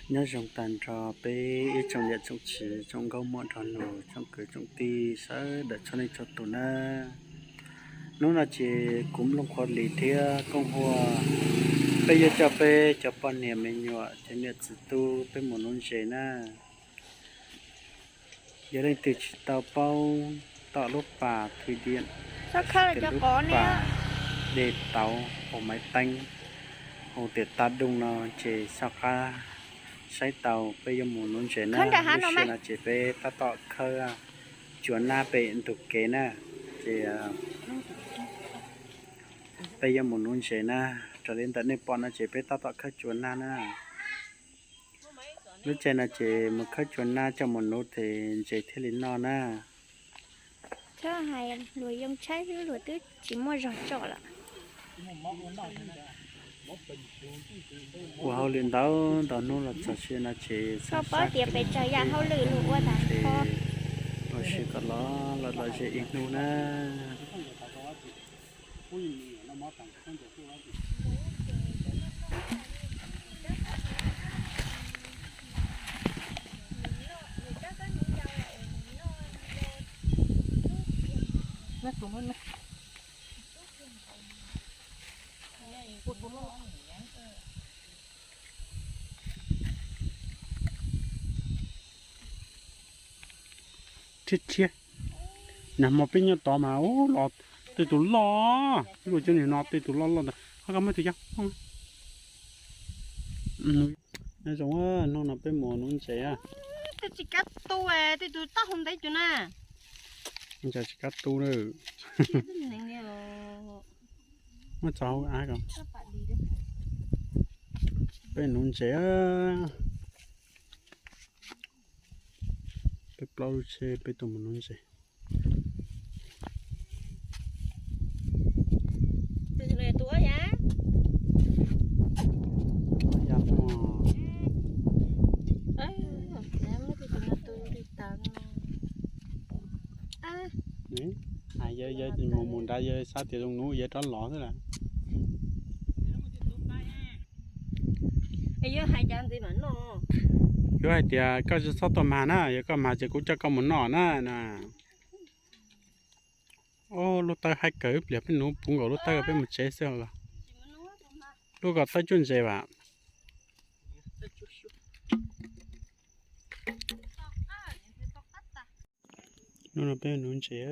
nhớ trồng tàn trò bé trồng nhật trồng chỉ trồng gấu muộn trò nổ trồng cửa trồng ti sẽ để cho nên cho tụi nó là chỉ cũng lông khoa lý thế công hoa bây giờ cho bé cho bọn nhà mình nhọ cho nên chỉ tu bé một nón chế na giờ đây từ tàu bao tạo lúc bà thủy điện sao khá là cho có nè để tàu hồ máy tanh hồ tiệt ta đông nó chỉ sao khá sai tàu bây giờ muốn luôn chế na lúc xưa là chỉ về ta tọt khơi chuẩn na về tụ kế na chỉ bây giờ muốn luôn chế na trở lên tận này bọn nó chỉ về ta tọt khơi chuẩn na na lúc trên là chỉ một khơi chuẩn na cho một nốt thì chỉ thế lính nó na thế hay lùi dòng trái với lùi tứ chỉ mua giọt trọ là của hậu liền đó đó nó là cho xuyên là chỉ sau đó tiệp về trời ya hậu lử lụa qua đàn kho rồi chỉ có là chỉ ít nu na chết nằm một bên nhau to mà ó lọt từ tủ lo rồi cho nên nó từ tủ lo họ có mấy thứ không nói giống nó nằm bên mùa nó sẽ tôi chỉ cắt tu tôi tao không thấy chỗ nào nó chỉ cắt tu nữa nó cháu ai không bên nó sẽ bên bao xe bên tụi mình nó sẽ từ này tuổi giá ai giờ thì muốn ra giờ sao thì trong núi giờ trốn lỏ thế là bây giờ hai trăm gì mà nó cái thì có sự sót tôm mà na giờ có mà chỉ cũng cho con một nọ na nè ô lúc tới hai cỡ bây bên núi cũng gọi lúc tới bên một chế sao rồi lúc gọi tới chuyên gì vậy nó là bên núi chế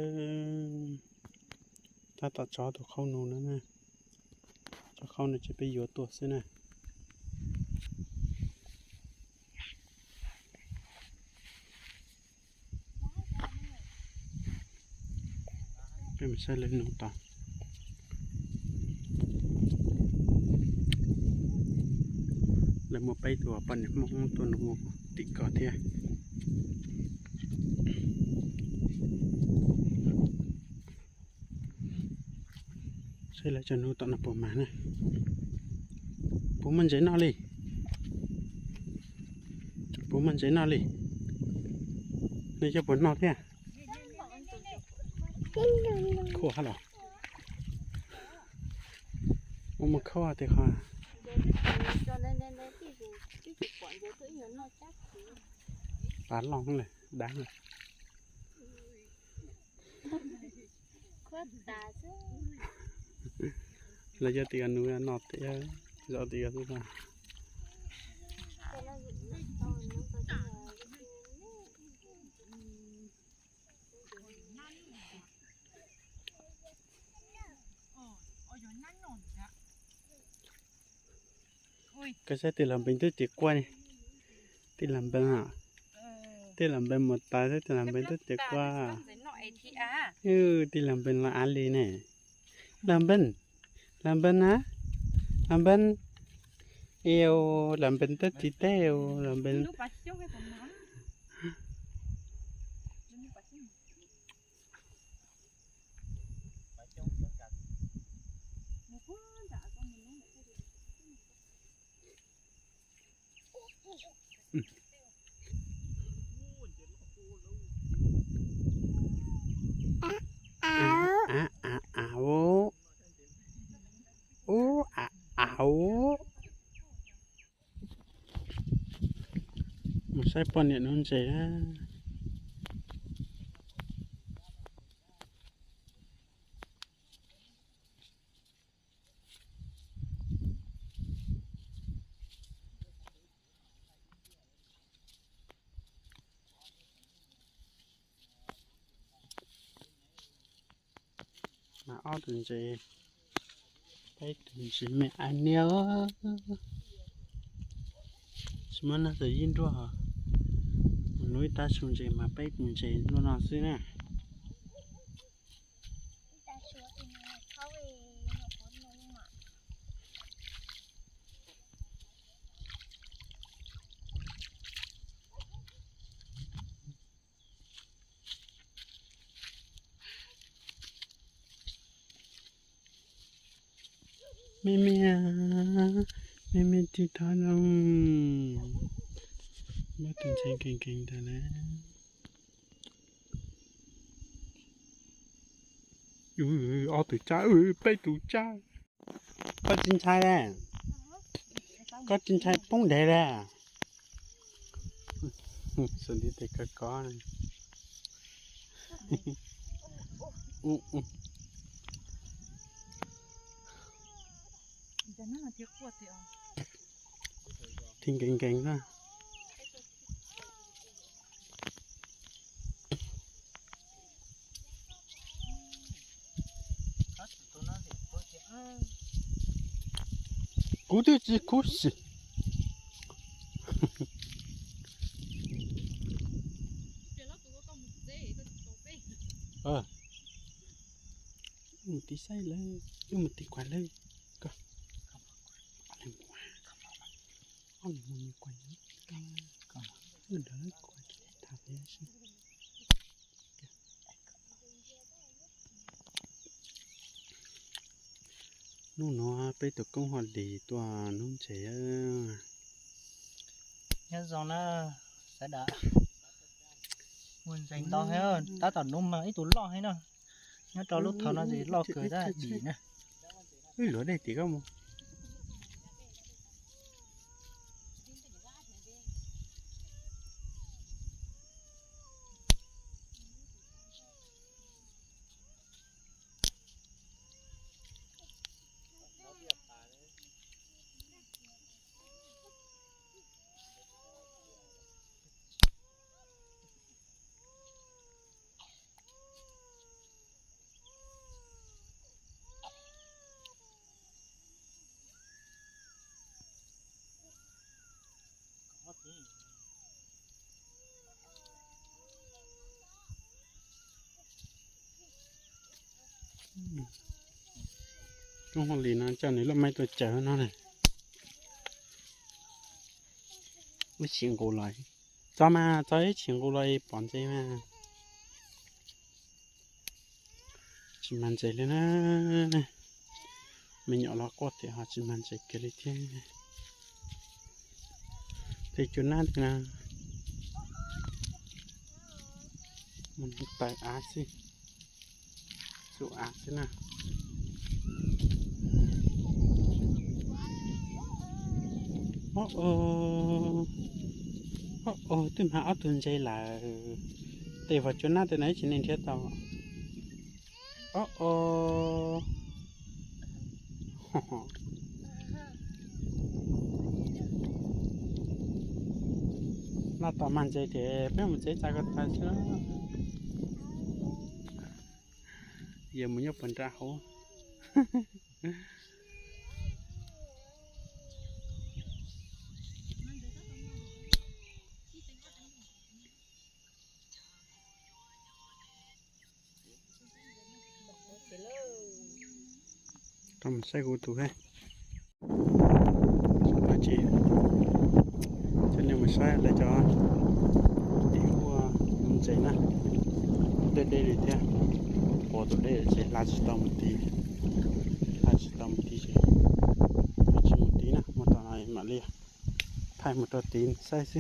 ta tạo cho tụi khâu núi nữa nè cho khâu này chỉ bị vô tuột xí nè bên mình sẽ lên núi tàu là một bay tụi bên này một tuần một tị cỏ thế sẽ lại cho nó tận là bộ má này bố mình giấy nó đi bố mình giấy nó đi này cho bố nó thế à khô hả lọ ông mà khô thì khô bán lòng này đáng rồi là do tiền nuôi nọt thì do tiền thôi mà cái xe tiền làm bình tức tiệc qua này tiền làm bên hả tiền làm bên một tay thế tiền làm bên tức tiệc qua tiền làm bên là ăn đi này làm bên á làm bên yêu làm bên tết chỉ teo làm bên một sai pon điện non chế á mà ao từng chế cái từng chế mẹ anh nhớ mà nó tự nhiên rồi hả núi ta xuống chế mà bay từng chế luôn nào xí nè mẹ thì thằng ông bắt từng chế kinh thế này ô từ cha bay từ cha có chín chai đấy có chín chai bông đẹp đấy sơn đi thấy có này thình kinh ra cú được gì cú gì một tí say lên nhưng một tí quay lên cơ anh mua quay nữa đỡ quay thả về xem nó bây giờ công hoạt đi tòa nó trẻ nhớ rằng nó sẽ đỡ nguồn dành to hơn ta toàn nôm mà ít tốn lo hay nào nhớ cho lúc thở nó gì lo cười ra đi nè cái lửa đây thì không trong hồ lì nó cho nên là mấy tôi chở nó này mới chuyển过来cho mà cho ấy chuyển过来bọn gì mà chỉ mang gì lên á mình nhỏ lọ quạt thì họ chỉ mang gì cái này thế thì chỗ nào thì nào mình tại á xí chỗ á xí nào tôi mà áo tuần dây là để vào chỗ nào thì nãy chỉ nên thiết tàu nó tàu mang dây thì biết một dây cha con ta chứ giờ muốn nhấp phần ra hố trong xe của tụi hay là chị cho nên mình sai lại cho điện qua dây nè đây để theo bỏ tụi đây sẽ là chỉ tao một tí chỉ một tí nè một tao này mà lia thay một tao tí sai xí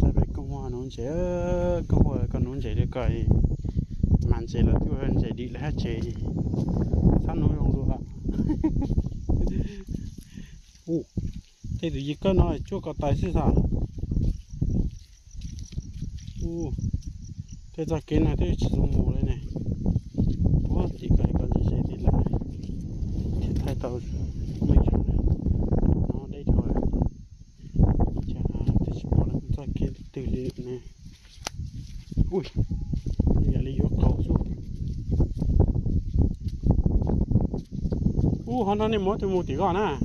sai về công hoa nó sẽ công hoa còn nó sẽ được coi màn sẽ là tiêu hơn sẽ đi là hết chế sao nó không được ạ thế thì có nói chúa có tài sự sao thế ra cái này thế chỉ dùng mù đây này có thì cái gì thì là thì thay tàu mấy chỗ này nó đây thôi chả thì chỉ bỏ lại ra cái từ liền này ui giờ lấy vô cầu xuống hôm nay mới từ một tí con à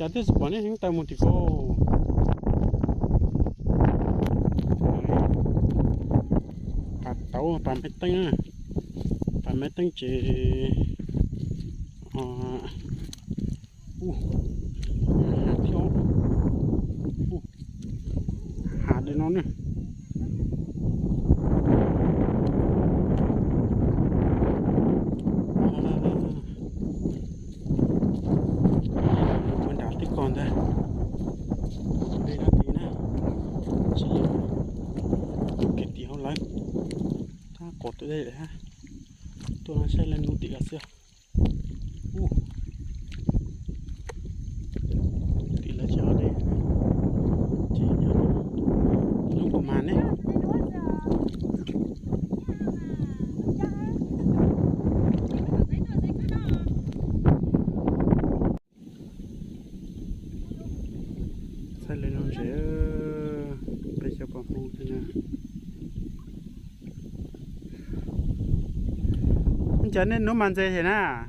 chả biết bỏ này chúng ta một tí cô cả tàu toàn mấy tấn à toàn mấy tấn chỉ hạt thiếu hạt để nó nữa còn đây đây là tí nè chỉ cái tí không lấy ta cột tới đây để ha tôi nó sẽ lên nút tí cả xưa tí là chờ đây chỉ nhớ lúc của màn đấy lên nó sẽ bây giờ bỏ mù thế nào cho nên nó mang thế nào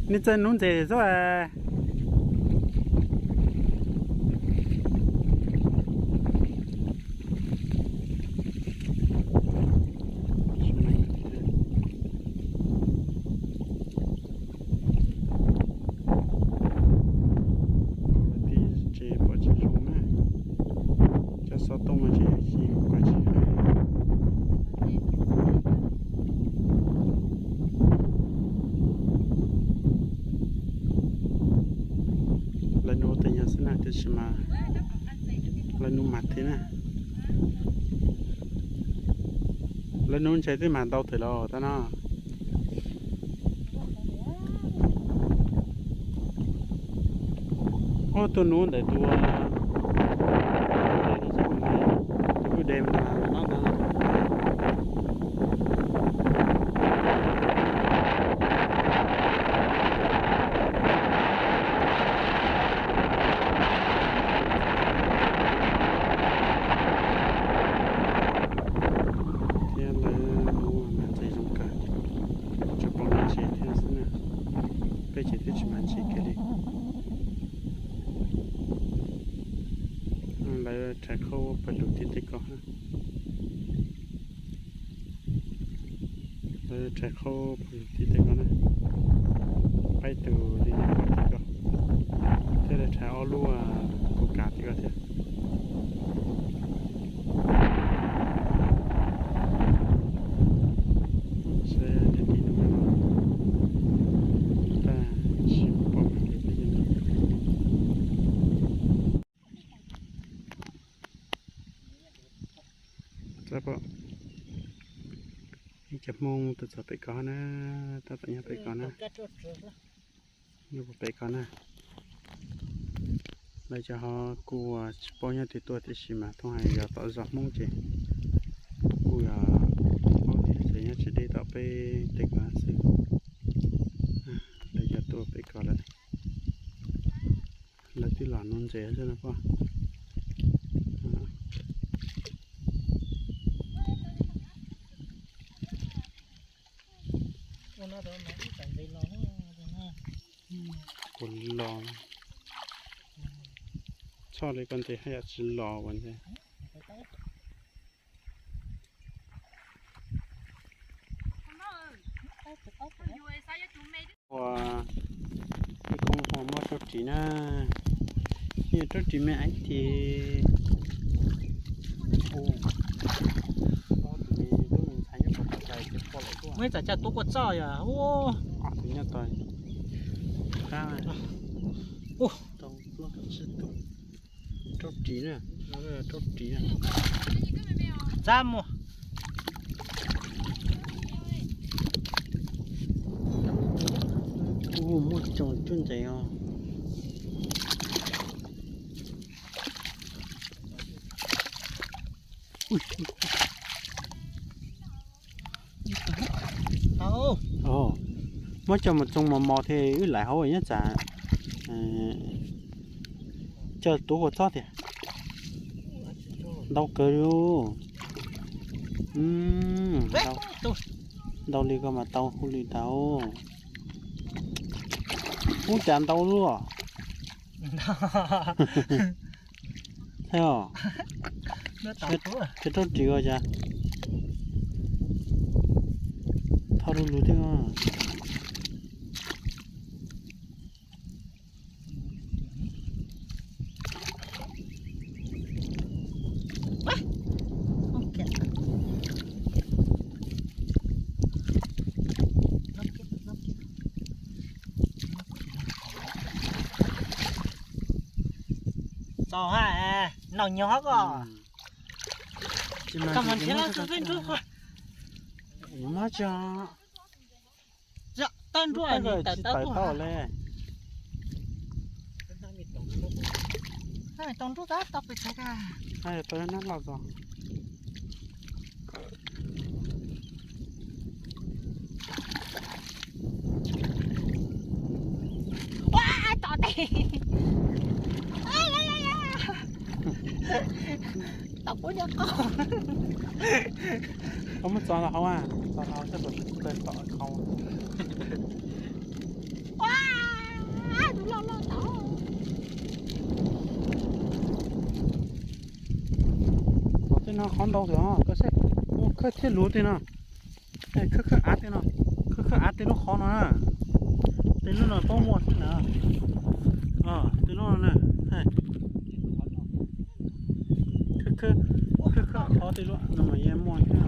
nên chân nó thế rồi mà lên nung mặt thế nè lên nung chạy tới màn đâu thì lo ta nó ô tôi nung để tôi đem là nó chỉ thích mình chỉ cái đi lại trái khô phải lục thì thích có lại trái khô phải lục thì thích có này bay từ đi này thì có thế là trái ô lúa của cả thì có thế chập mông từ giờ phải có nè ta phải nhớ phải có nè như một phải có nè bây giờ họ cua bao nhiêu thì tôi thì chỉ mà thôi giờ tạo giọt mông chỉ cua họ thì nhớ chỉ đi tạoไปติดมาสิbây giờ tôi phải có lại là tí lò non dễ cho nó qua còn lò cho lấy con thì hay là chỉ lò vẫn thế wow cái con hòm nó cho chị na như cho chị mẹ ấy thì mấy chả chả tôi có chơi à ô tự nhiên tôi ra tông luôn sự tụng tróc trí nè nó là tróc trí nè ra mua mua trồng chun chạy à mới cho một trong mò thì ứ lại hậu ấy nhá chả chờ tú của chó thì đau cơ luôn đau đi cơ mà đau không đi đau không chạm đau luôn thấy không cái đó chỉ có chả thao luôn luôn thế mà to ha nó nhỏ quá cảm ơn thế là tôi chút thôi má cho dạ tên rồi rồi chỉ tại tao lên hai tông chút đó tao phải chạy ra hai tôi nó lọt rồi wow to tè tao cũng được không mất gió là không à gió nó sẽ bật tới tỏ không wow tụi lo tao thế nó không đâu rồi có sẽ khơi thiết lúa thế nào khơi át thế nào khơi át thế nó khó nó thế nó là to một nè thế nó nè khơi khó thế luôn nó mà em mua thế nào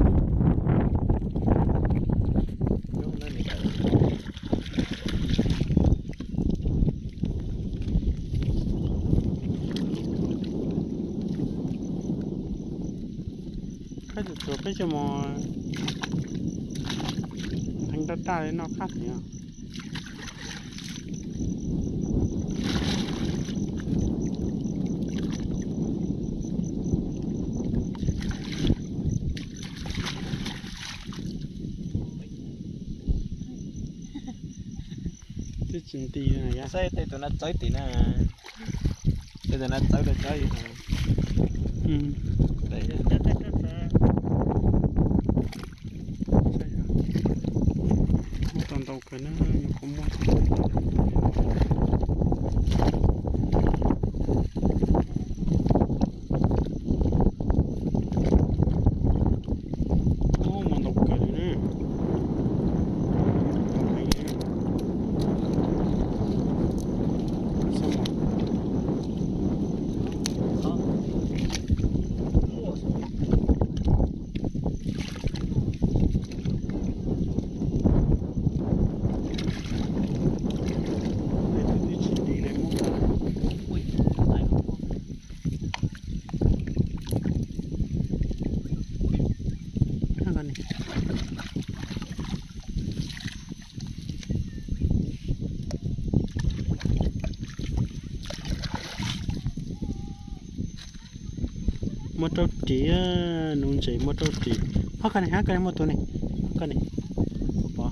cái chỗ cái chỗ mà thành đất đai nó khác nhỉ cái chuyện tì này á xây tụi nó chơi tí nè tụi nó chơi được chơi đấy một tuần tàu cái nó không mua một trâu chỉ nung chỉ một trâu chỉ hắc cái này một tuần này cái này bỏ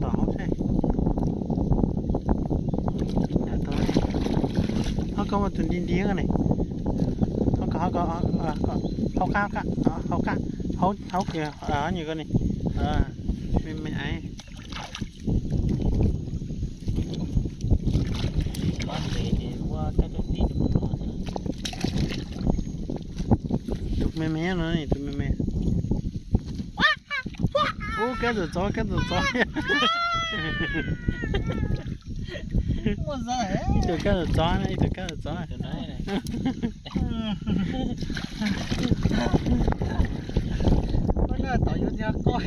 tao hốt thế hắc có một tuần đi cái này hấu kìa ở như cái này mình ấy mẹ nó này tụi mẹ ô cái rồi chó mua ra tụi cái rồi chó này tụi cái rồi chó này con nó tỏi vô nhà coi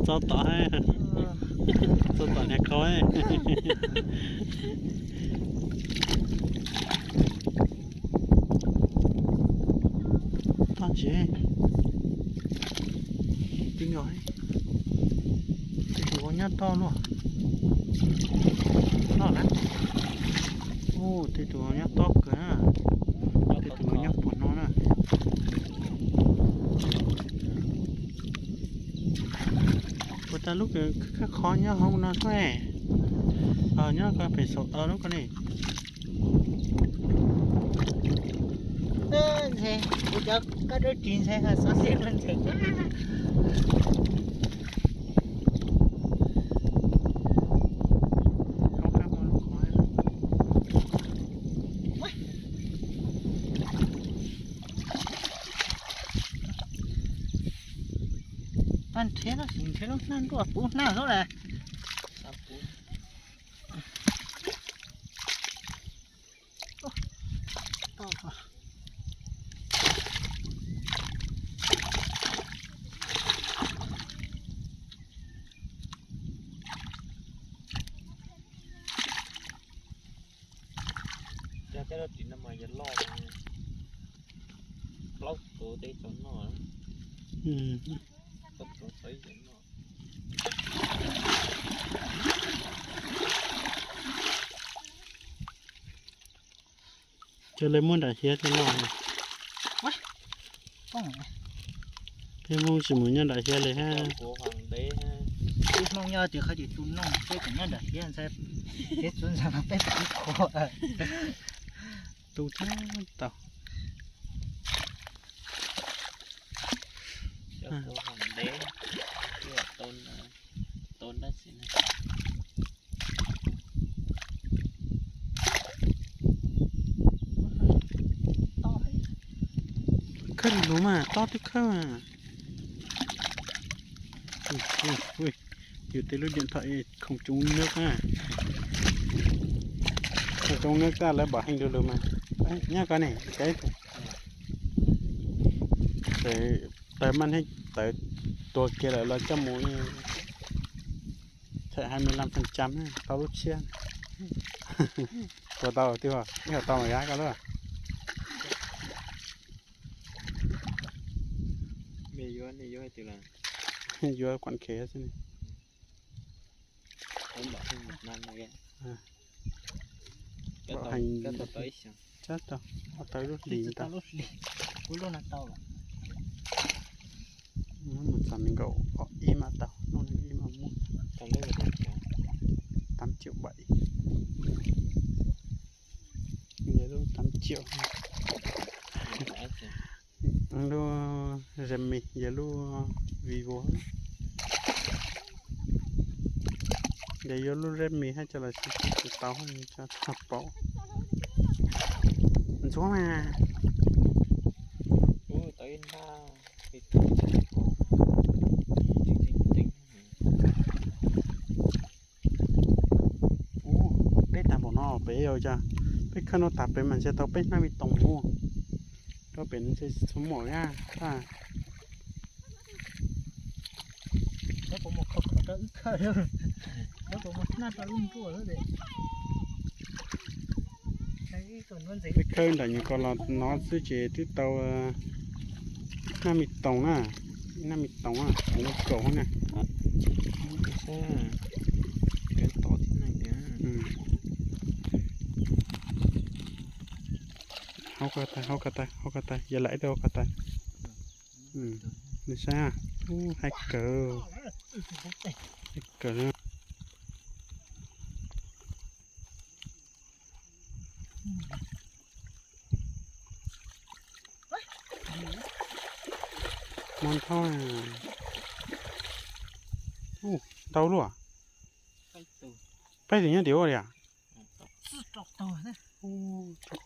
chó tỏi nhà coi thế tiếng nhỏ ấy thì có nhát to luôn to lắm ô thì có nhát to cả thì có nhát bột nó nè người ta lúc cái khó nhá không nó khỏe nhá có phải sổ lúc cái này thế bây giờ các đứa chín sẽ là sao xếp lên thế ăn thế nó xỉn thế nó ăn đùa bún nào đó là cái đó chỉ nằm ở dưới lót của cái chỗ nó tập nó thấy chỗ nó cho lấy muốn đại hiến cho nó cái mong chỉ muốn nhân đại hiếnเลยha của hoàng đế ha tôi mong nhớ từ khai chỉ tu nông cái cảnh nhân đại hiến sẽ hết xuống ra nó bé bị khô tu thế tao cho của hoàng đế cái là tôn đất xin khơi đúng mà to tí khơi mà ui nhiều tí lúc điện thoại không trúng nước à không trúng nước ta lại bỏ hành được mà đấy, nhá cái này cái để tớiมันให้tớiตัวkia lại là cho mũi chạy 25% này tao lúc chia của tao tiêu à cái là tao mà giá cái đó à này vô thì là vô quán khế thế này không bảo hành một năm này bảo hành cái tao tới sao chắc tao tới lúc lì tao cú luôn là tao nó một sản mình gậu im mà tao nó im mà mua tao lấy được 8,7 triệu giờ luôn 8 triệu luôn Redmi giờ luôn Vivo giờ vô luôn Redmi hay cho là tao cho thập bộ xuống mà tới na bé tạm bỏ nó bé rồi cha bé khăn nó tạm bé mình sẽ tao bé nó bị tông mua đó bé nó sẽ số một nha ta nó có một khẩu đó ít khơi đâu nó có một nát nó luôn chua đó đấy cái còn con gì bé khơi là những con nó sẽ chế từ tàu nó bị tông à nó bị tông à nó cổ nè cái to thế này nhá hau cả tay giờ lại đâu cả tay đi xa hai cờ nữa món thôi tao luôn à bây giờ nhá điều rồi à cho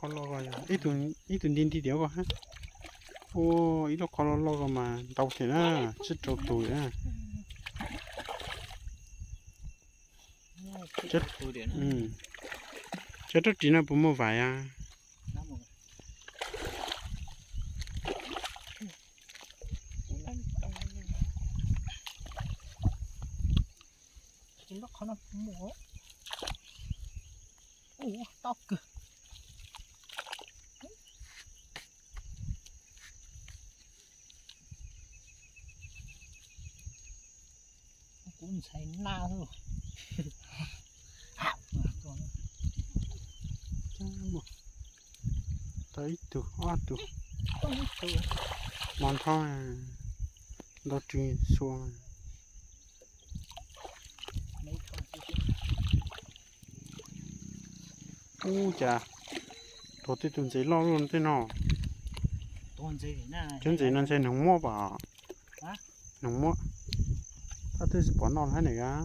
con lo rồi ít tuần đi điều rồi ha ít lo con lo rồi mà tao thì nó chết trâu tuổi á chết chết rất chỉ là bố mua vải à nó khó nó mua tóc kìa muốn thấy nào thôi tới từ từ mòn thôi đó chuyện xuống chà thôi thì tuần giấy lo luôn thế nào tuần giấy nó sẽ nóng mua bảo nóng mua ta tôi sẽ bỏ non hết này á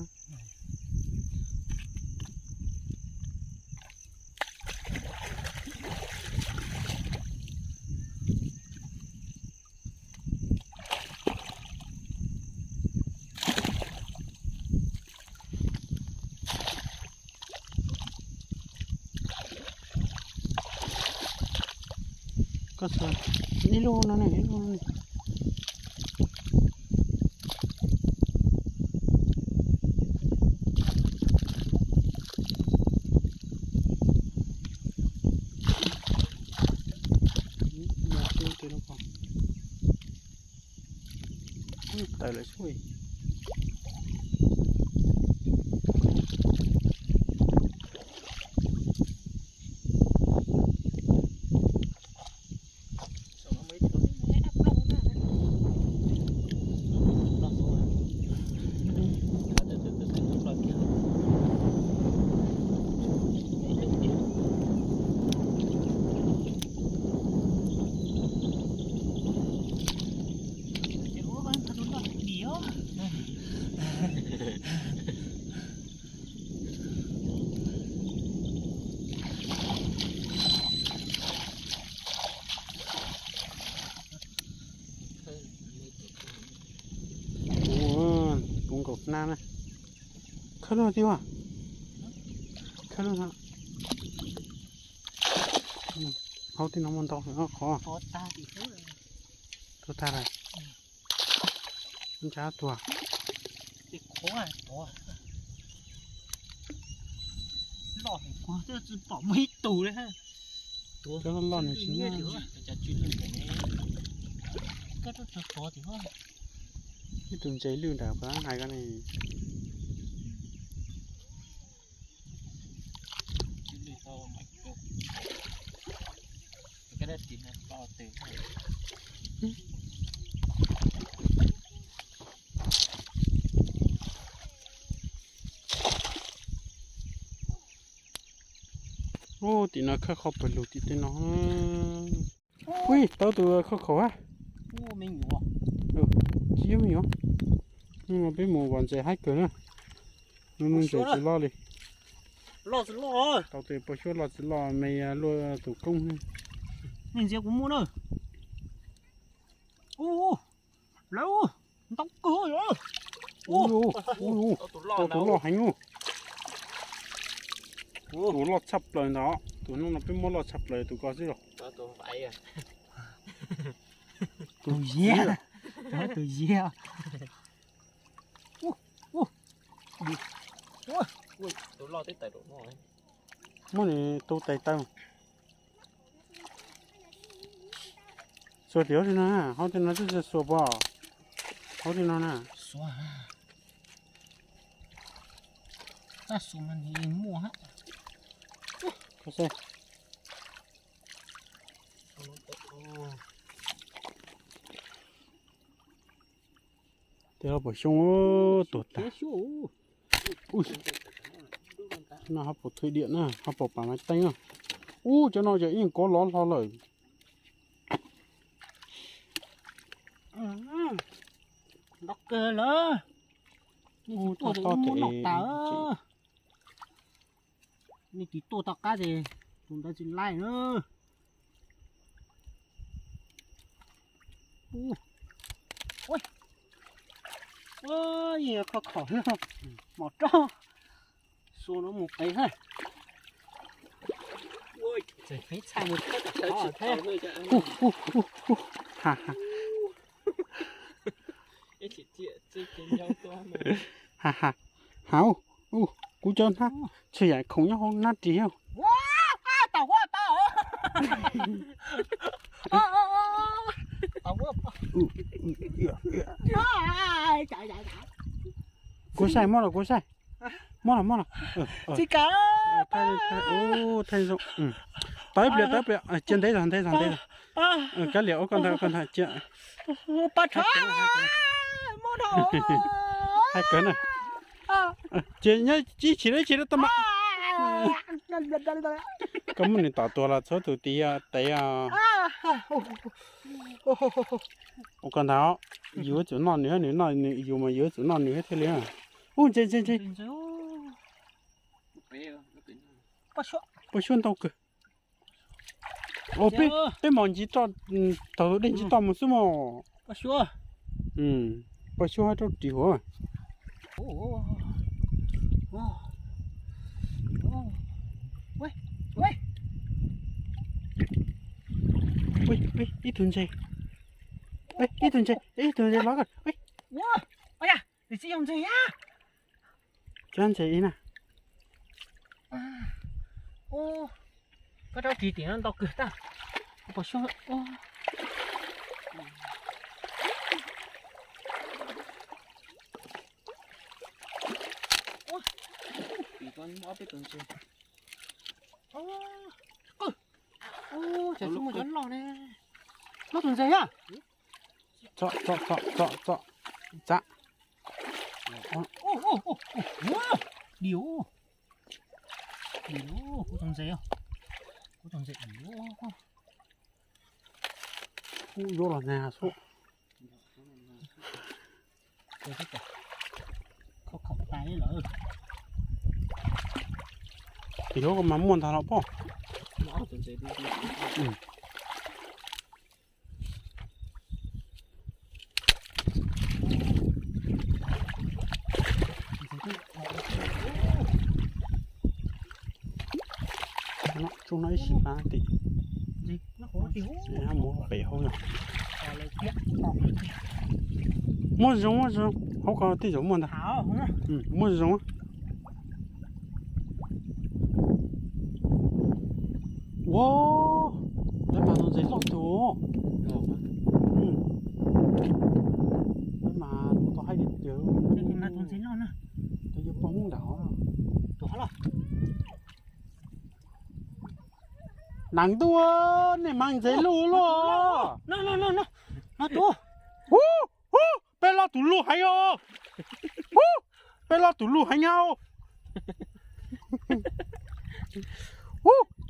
có sao đi luôn nó này luôn này tại lại xuôi nam này khơi luôn tiêu à khơi luôn hả hauv thì nó muốn to nó khó có ta thì thế tôi ta này con chả tua thì khó à to lọt quá chứ chỉ bỏ mấy tù đấy ha cho nó lọt này chính là cái đó to thì hơn cái tuần giấy lươn đảo quá hai cái này cái đó thì nó to từ ô thì nó khá khó bật lụt thì nó ui tao từ khó khó á ô mình nhủ chỉ mình nhủ nhưng mà bên mùa còn sẽ hai cửa nữa nên sẽ lo đi lo rồi lo tao từ bao nhiêu lo mày lo thủ công mình giờ cũng mua nữa ô lâu tao cười rồi tao tụi lo hành luôn tụi lo chập lời đó tụi nó bên mua lo chập lời tụi có gì rồi tụi phải à tụi dê đó tụi dê ui tụi lo tới tài độ rồi mua này tôi tay tay sửa tiểu thì nó hauv thì nó rất sửa bỏ hauv thì nó nè xóa ta xóa mình đi mua hết có xe tiểu bổ sung tụt ta ui nó hấp một thủy điện à hấp một máy tanh à cho nó giờ yên có lo lời đọc cơ lỡ to to thìนี่กี่ตัวตอกก้าดิผมจะจินไล่เนอะโอ้ยโอ้ยเขาขอเนาะหมดจ้าสูน้ำหมูไปให้โอ้ยจะให้ชายหมดแค่กับเขาแท้ฮ่าฮ่า cái chị chơi cùng nhau to màฮ่าฮ่าhảo cú chân ha chơi giải không nhau không nát gì không tao quá tao tao quá chạy Cú sai mò là cú sai. Mò là. Chị cá. Thay rồi. Tới bịa. Trên đấy rồi. Cái liệu con thằng chị. Bắt chó. Mò đồ. Hai cái này. Chị nhá, chỉ đấy tao mà. Có một người tao là số tụi tí tại con tháo dưới chỗ non nữa dù mà dưới chỗ non nữa thế liền. Ôi trên. Bao xuân tao cơ. Ô bé mòn chỉ cho tao đến chỉ tao một số mà. Bao xuân. Bao xuân hay cho chỉ hả? Ui, ít thun gì? Ít thun gì ló rồi. Ôi à, để chị dùng gì á? Cho anh chị nè. Ô, cái đó tí tiền tao cười ta. Bỏ xuống. Thì con mua cái tuần gì? Chả xuống một chén lò nè. Nó tuần gì á? Chọ. Dạ. Điều, có tuần gì không? Có tuần gì điều. Vô là nhà số. Rồi thích à? Khóc tay đấy lỡ. Thì nó có mắm muôn thằng nó bỏ. Nó tuần gì đi. Nó chúng nó xì ba tí. Gì? Nó có điều. Nó mua bể hôi rồi. Mua giống không có tí giống muôn Thảo, mua giống. Wow, đấy mà nó dễ lọt chỗ. Đấy mà nó có hai điểm chứ. Thế thì mà tuần gì nó nè. Tôi giúp bóng đỏ. Đó là. Nắng tua này mang giấy lù luôn. Nó tua. Bé lo tủ lù hay ô. Bé lo tủ lù hay nhau.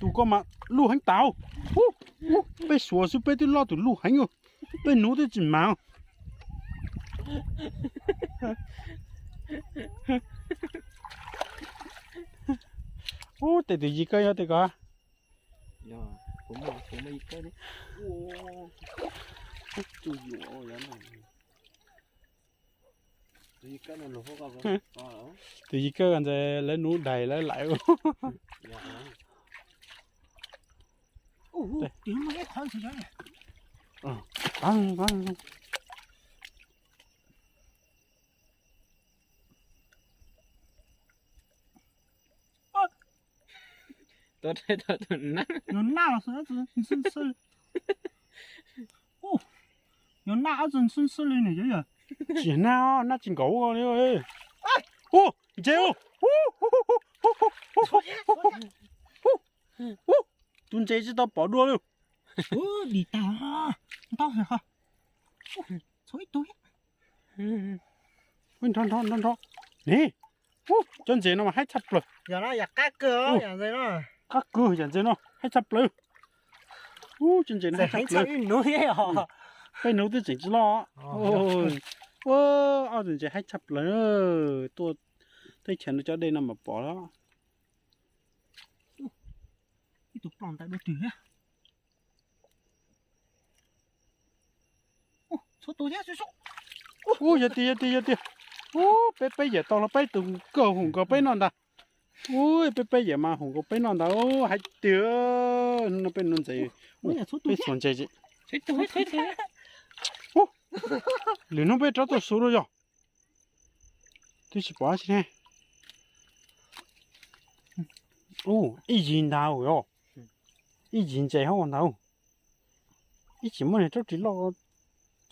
Tủ con mà lù hành tàu. Bé sủa xuống bé tôi lo tủ lù hành ô. Bé nấu tôi chỉ màu. Tại vì gì cơ thế cả. Cũng mấy cái đấy. Chú dụ vậy này. Thì cái này là không có. Thì gì cơ anh sẽ lấy nút đầy lấy lại. Tiếng nó ép hơn thì đó này. Vâng. Tôi thấy tôi nát. Nó nào rồi sưng. Nó nào rồi sưng lên này chứ à? Chỉ nào nó chỉ gấu con đấy ơi. Chơi tuần chơi chứ tao bỏ đua luôn. Đi tao hả? Xối túi. Thon. Nè. Chân chơi nó mà hay chập rồi. Giờ nó giặt cá cơ, giờ đây nó. Các cơ chân chơi nó hay chập rồi. Chân chơi nó hay chập rồi. Núi ấy hả? Cái nấu tôi chỉ lo. Chân chơi hay chập rồi. Tôi thấy chén nó cho đây nằm mà bỏ đó. Cái tụt plon tại đôi tùy á. Số túi á, số. Giờ tì. Bé giờ tao là bé từ cơ hùng cơ bé non ta. Bé giờ mà hùng cơ bé non ta. Hay tía. Nó bé non gì. Bé xuân chơi gì. Túi. Lửa nó bé cho tôi số rồi. Tôi chỉ bỏ xin nè. Ý nhìn nào rồi. Ý nhìn chạy không nào. Ý chỉ muốn này cho chỉ lo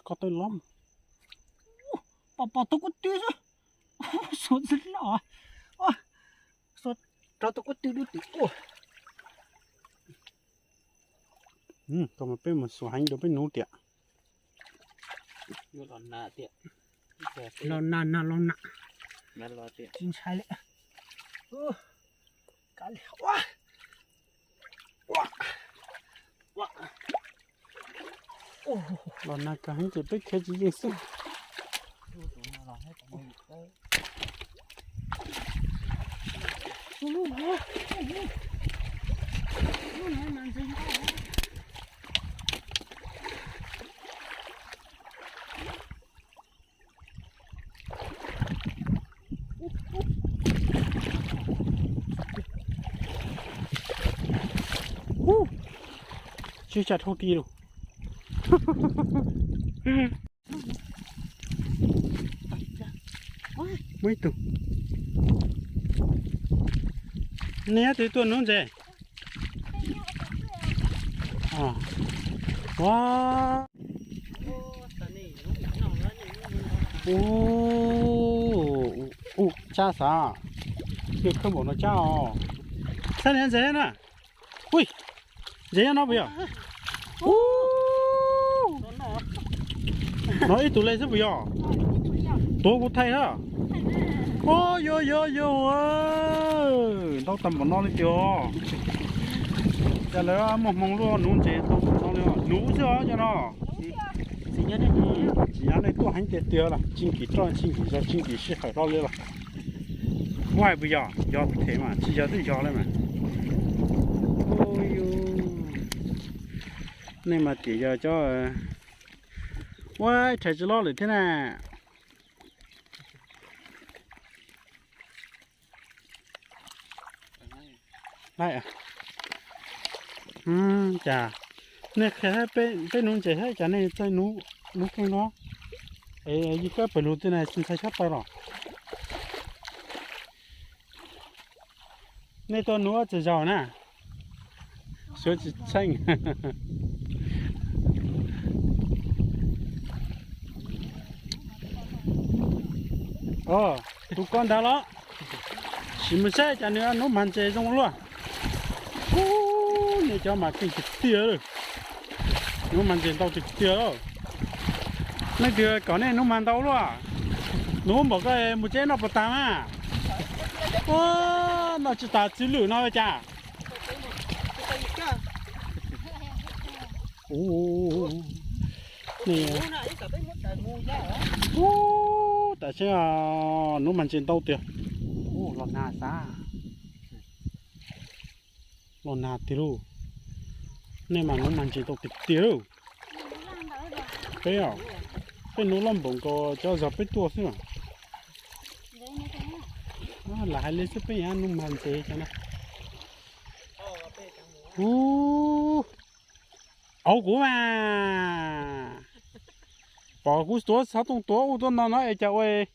có tôi lắm. Bỏ tôi có tiêu chứ. sốt rất lỏ sốt cho tôi có tiêu đút ô còn mà bên một số hành đó bên nấu tiệt nó lon nà tiệt lon nà nà nó lo tiệt chính sai đấy cá lẻ quá lon nà cả hành thì biết cái gì vậy sao chưa chặt hô kỳ đâu mấy tụ nè tới tuần nó gì wow cha sao được không bỏ nó chao sao đến thế nè ui dễ nó bây giờ nó ít tụi lên rất bây giờ tôi cũng thay đó ô yo đâu tầm bọn nó đi chưa giờ lấy một mong luôn nún chế tao tao nữa nú chưa cho nó chỉ nhớ này tôi hành tiền tiêu là chính kỳ cho chính kỳ sẽ phải đau lên rồi ngoài bây giờ thế mà chỉ giờ thì giờ đấy mà ôi nên mà chỉ giờ cho chạy lo lại thế này lại à chà nè cái bên nún chạy hết chả này chơi nú cái nó ấy gì cái bự thế này xin sai sắp tay rồi nè tôi nú chỉ giàu nè số chỉ xanh tụi con đã đó chỉ một xe chả nữa nó mặn chế trong luôn này cho mà kinh trực tia rồi nó mặn chế tao trực tia rồi này kia có này nó mặn tao luôn nó bỏ cái một chế nó bật tám à nó chỉ ta chỉ lử nó chả nè tại sao nó mặn chế tao tiệt lọt nà xa lọt nà tiêu nên mà nó mặn chế tao tiệt tiêu cái à cái nó làm bông có cho dập cái tua xí mà là hai lấy sức bây giờ nó mặn chế cho nó ấu của mà bỏ cú số sáu tung tua tôi nó nói cho ơi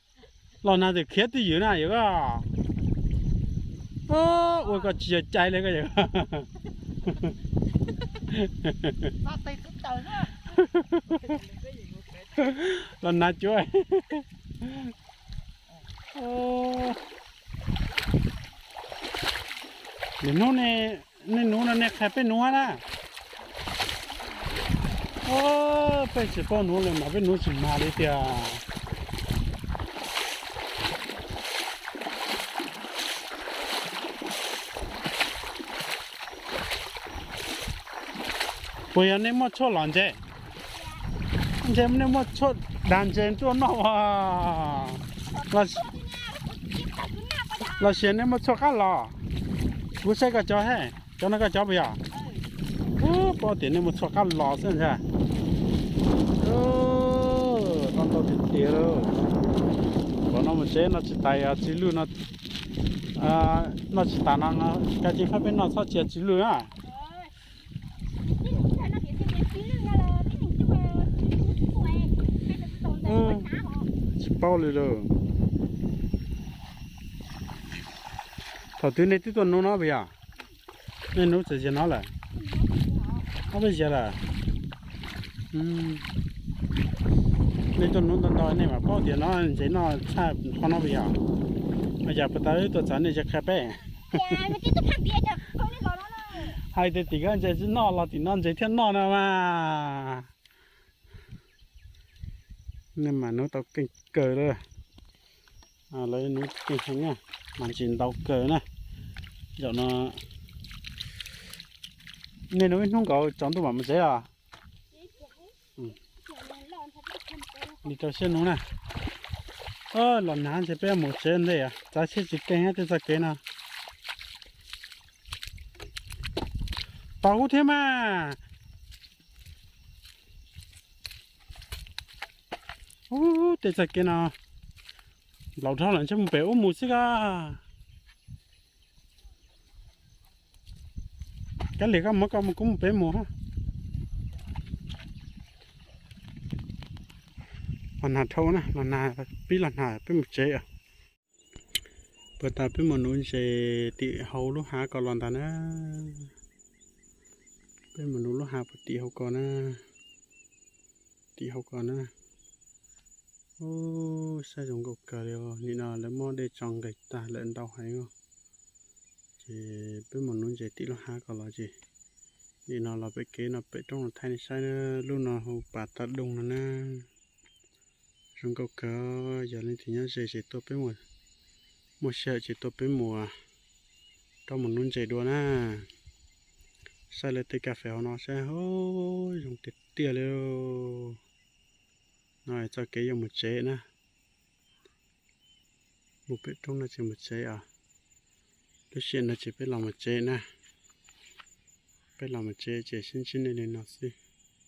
lò nào thì khét thì dữ nào vậy à ôi có chia chạy lên cái gì lần nào chưa để nó này nên nó này khai bên nó đó bên chỉ bao nó lên mà bên nó chỉ mà đi tiệt bây giờ nên mua cho lợn chế, chế nên mua cho đàn chế cho nó là xem nên mua cho cá lò, bữa sau cái chó hay, cho nó cái chó bây giờ, bao tiền nên mua cho cá lò xem chưa, con tao thì tiền rồi, còn nó một chế nó chỉ tay chỉ lươn nó chỉ tay nó cái gì khác bên nó sao chỉ lươn à. Bao lì rồi, thằng thứ này tí tuần nó bây giờ, nên nó sẽ nó là, nó bây giờ là, nên cho nó đòn này mà bao tiền nó chỉ nó xa con nó bây giờ bắt đầu tôi chọn nàyจะแค่bé hai đứa tí cái chỉ nó là tí nó chỉ thiên nó nữa mà nên mà nó tao kinh cờ rồi lấy nó kinh thắng nha mà chỉ tao cờ nè giờ nó nên nó không có chọn tôi bảo mình dễ à đi cho xem nó nè lần nào sẽ bé một chân đây à giá trị chỉ cây hay cái cây nào bảo thế mà để cho cái nào lão thao lần xem béo một xí à cái này có một cũng bé một ha lần nào thâu nè lần nào biết lần nào biết một chế à bữa ta biết một núi chế tị hầu lúc há còn lần ta nữa biết một núi lúc há tị hầu còn nữa tị hầu còn nữa sao dùng gục cờ đều như nào lấy món để trồng gạch ta lợn đau hay không chỉ biết một núi chế tị lúc há còn là gì như nào là bị kế nó bị trong là thay này sai nữa lúc nào hầu bà ta đùng nữa dùng gục cờ giờ lên thì nhớ chế chỉ tôi biết một sợi chỉ tôi biết mùa trong một núi chế đua na sai lên tay cà phê nó sẽ dùng tiệt tiệt luôn nói cho cái dùng một chế nè một biết trong nó chỉ một chế à cái chuyện nó chỉ biết làm một chế nè biết làm một chế chỉ xin xin lên nó xí